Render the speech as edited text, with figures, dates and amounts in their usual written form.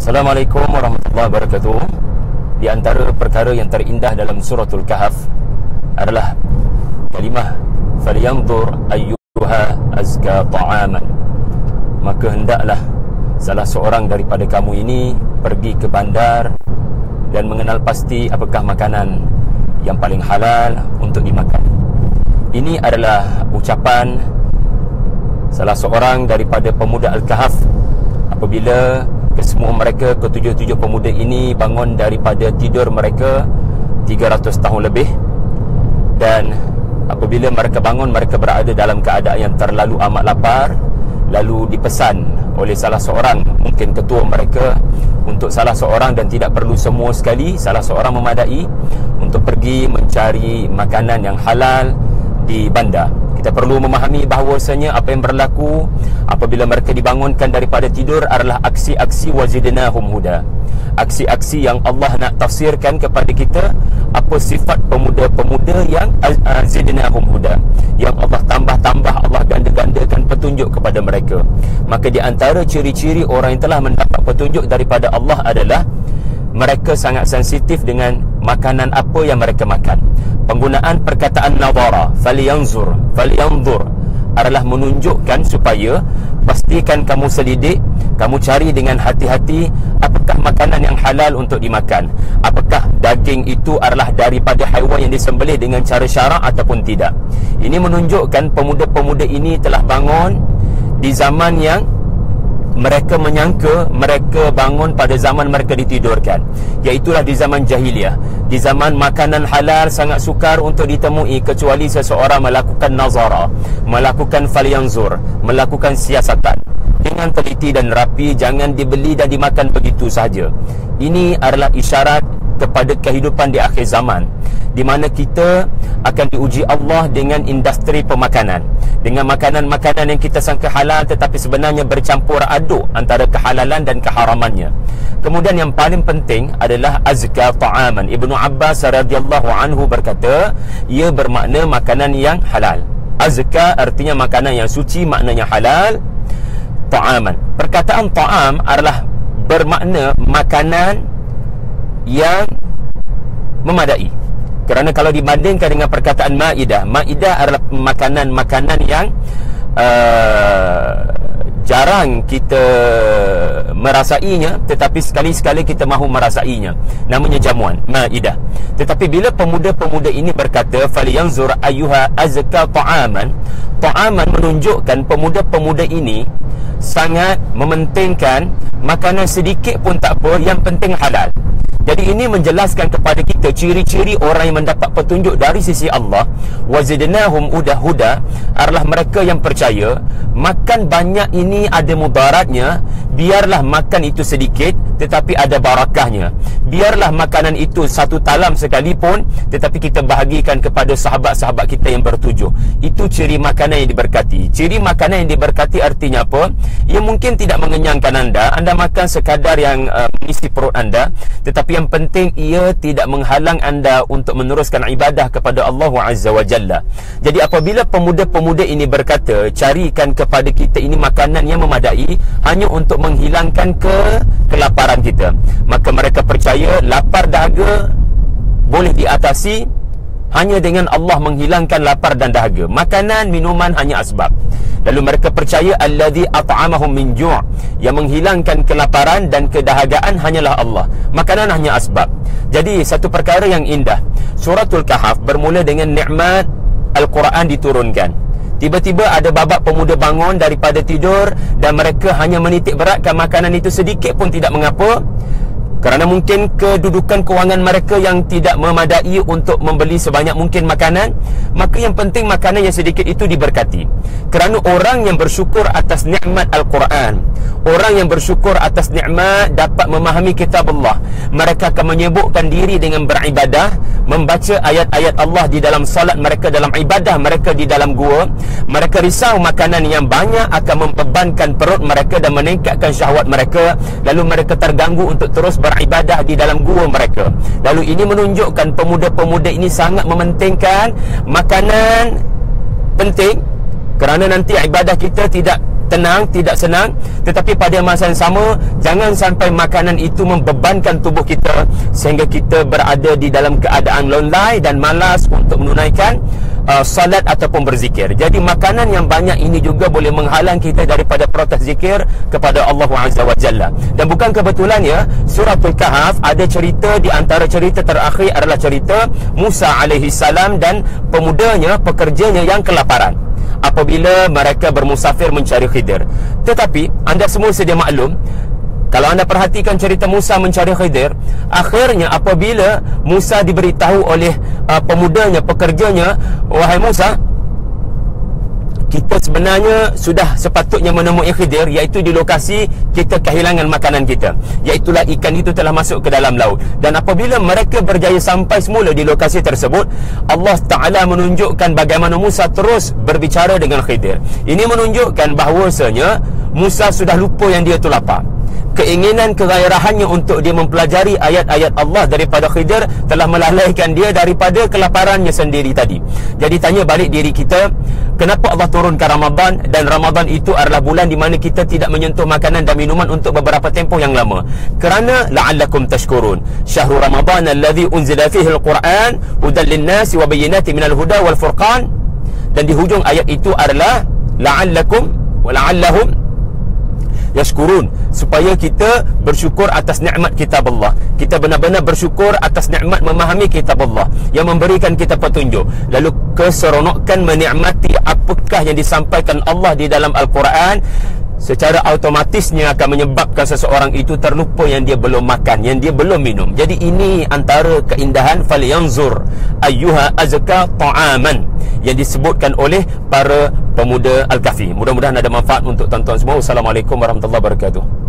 Assalamualaikum warahmatullahi wabarakatuh. Di antara perkara yang terindah dalam suratul Kahf adalah kalimah falyanzur ayyuha azka ta'aman. Maka hendaklah salah seorang daripada kamu ini pergi ke bandar dan mengenal pasti apakah makanan yang paling halal untuk dimakan. Ini adalah ucapan salah seorang daripada pemuda Al-Kahf apabila kesemua mereka, ketujuh-tujuh pemuda ini bangun daripada tidur mereka 300 tahun lebih. Dan apabila mereka bangun, mereka berada dalam keadaan yang terlalu amat lapar. Lalu dipesan oleh salah seorang, mungkin ketua mereka, untuk salah seorang, dan tidak perlu semua sekali, salah seorang memadai untuk pergi mencari makanan yang halal di bandar. Kita perlu memahami bahawasanya apa yang berlaku apabila mereka dibangunkan daripada tidur adalah aksi-aksi wazidnahum huda. Aksi-aksi yang Allah nak tafsirkan kepada kita apa sifat pemuda-pemuda yang zidnahum huda, yang Allah tambah-tambah, Allah ganda-gandakan petunjuk kepada mereka. Maka di antara ciri-ciri orang yang telah mendapat petunjuk daripada Allah adalah mereka sangat sensitif dengan makanan apa yang mereka makan. Penggunaan perkataan nazara, falyanzur adalah menunjukkan supaya pastikan kamu selidik, kamu cari dengan hati-hati apakah makanan yang halal untuk dimakan. Apakah daging itu adalah daripada haiwan yang disembelih dengan cara syarak ataupun tidak. Ini menunjukkan pemuda-pemuda ini telah bangun di zaman yang mereka menyangka mereka bangun pada zaman mereka ditidurkan, iaitulah di zaman jahiliah. Di zaman makanan halal sangat sukar untuk ditemui kecuali seseorang melakukan nazara, melakukan falyanzur, melakukan siasatan dengan teliti dan rapi. Jangan dibeli dan dimakan begitu sahaja. Ini adalah isyarat kepada kehidupan di akhir zaman, di mana kita akan diuji Allah dengan industri pemakanan, dengan makanan-makanan yang kita sangka halal tetapi sebenarnya bercampur aduk antara kehalalan dan keharamannya. Kemudian yang paling penting adalah azka ta'aman. Ibnu Abbas radhiyallahu anhu berkata, ia bermakna makanan yang halal. Azka artinya makanan yang suci, maknanya halal. Ta'aman, perkataan ta'am adalah bermakna makanan yang memadai. Kerana kalau dibandingkan dengan perkataan Ma'idah, Ma'idah adalah makanan-makanan yang jarang kita merasainya, tetapi sekali-sekali kita mahu merasainya. Namanya jamuan, Ma'idah. Tetapi bila pemuda-pemuda ini berkata falyanzur ayyuha azka ta'aman, ta'aman menunjukkan pemuda-pemuda ini sangat mementingkan makanan sedikit pun tak apa, yang penting halal. Jadi ini menjelaskan kepada kita ciri-ciri orang yang mendapat petunjuk dari sisi Allah. Wazidnahum huda adalah mereka yang percaya makan banyak ini ada mudaratnya. Biarlah makan itu sedikit tetapi ada barakahnya. Biarlah makanan itu satu talam sekalipun tetapi kita bahagikan kepada sahabat-sahabat kita yang bertujuh. Itu ciri makanan yang diberkati. Ciri makanan yang diberkati artinya apa? Ia mungkin tidak mengenyangkan anda. Anda makan sekadar yang mengisi perut anda, tetapi yang penting ia tidak menghalang anda untuk meneruskan ibadah kepada Allah Azza wa Jalla. Jadi apabila pemuda-pemuda ini berkata carikan kepada kita ini makanan yang memadai hanya untuk menghilangkan kelaparan kita, maka mereka percaya lapar dahaga boleh diatasi hanya dengan Allah menghilangkan lapar dan dahaga. Makanan, minuman hanya asbab. Lalu mereka percaya alladzi at'amahum min ju', yang menghilangkan kelaparan dan kedahagaan hanyalah Allah. Makanan hanya asbab. Jadi satu perkara yang indah, suratul Kahf bermula dengan nikmat Al-Quran diturunkan. Tiba-tiba ada babak pemuda bangun daripada tidur dan mereka hanya menitik beratkan makanan itu sedikit pun tidak mengapa, kerana mungkin kedudukan kewangan mereka yang tidak memadai untuk membeli sebanyak mungkin makanan. Maka yang penting makanan yang sedikit itu diberkati. Kerana orang yang bersyukur atas nikmat Al-Quran, orang yang bersyukur atas nikmat dapat memahami kitab Allah, mereka akan menyibukkan diri dengan beribadah, membaca ayat-ayat Allah di dalam salat mereka, dalam ibadah mereka di dalam gua. Mereka risau makanan yang banyak akan membebankan perut mereka dan meningkatkan syahwat mereka. Lalu mereka terganggu untuk terus beribadah di dalam gua mereka. Lalu ini menunjukkan pemuda-pemuda ini sangat mementingkan makanan penting, kerana nanti ibadah kita tidak tenang, tidak senang, tetapi pada masa yang sama jangan sampai makanan itu membebankan tubuh kita sehingga kita berada di dalam keadaan longlai dan malas untuk menunaikan salat ataupun berzikir. Jadi makanan yang banyak ini juga boleh menghalang kita daripada protes zikir kepada Allah Azza wa Jalla. Dan bukan kebetulan ya, Suratul Kahf ada cerita, di antara cerita terakhir adalah cerita Musa alaihi salam dan pemudanya, pekerjanya yang kelaparan apabila mereka bermusafir mencari Khidir. Tetapi anda semua sedia maklum, kalau anda perhatikan cerita Musa mencari Khidir, akhirnya apabila Musa diberitahu oleh pemudanya, pekerjanya, wahai Musa, kita sebenarnya sudah sepatutnya menemui Khidir, iaitu di lokasi kita kehilangan makanan kita, iaitulah ikan itu telah masuk ke dalam laut. Dan apabila mereka berjaya sampai semula di lokasi tersebut, Allah Ta'ala menunjukkan bagaimana Musa terus berbicara dengan Khidir. Ini menunjukkan bahawasanya Musa sudah lupa yang dia tu lapar. Keinginan kegairahannya untuk dia mempelajari ayat-ayat Allah daripada Khidir telah melalaikan dia daripada kelaparannya sendiri tadi. Jadi tanya balik diri kita, kenapa Allah turunkan Ramadan, dan Ramadan itu adalah bulan di mana kita tidak menyentuh makanan dan minuman untuk beberapa tempoh yang lama? Kerana la'allakum tashkurun. Syahrul Ramadan alladhi unzila fihi al-Quran hudan lin-nasi wa bayyinatin minal huda wal furqan. Dan di hujung ayat itu adalah la'allakum wa la'allahum yashkurun, supaya kita bersyukur atas nikmat kitab Allah. Kita benar-benar bersyukur atas nikmat memahami kitab Allah yang memberikan kita petunjuk. Lalu keseronokan menikmati apakah yang disampaikan Allah di dalam Al-Quran, secara automatisnya akan menyebabkan seseorang itu terlupa yang dia belum makan, yang dia belum minum. Jadi ini antara keindahan falyanzur ayyuha azka ta'aman yang disebutkan oleh para pemuda Al-Kahfi. Mudah-mudahan ada manfaat untuk tuan-tuan semua. Wassalamualaikum warahmatullahi wabarakatuh.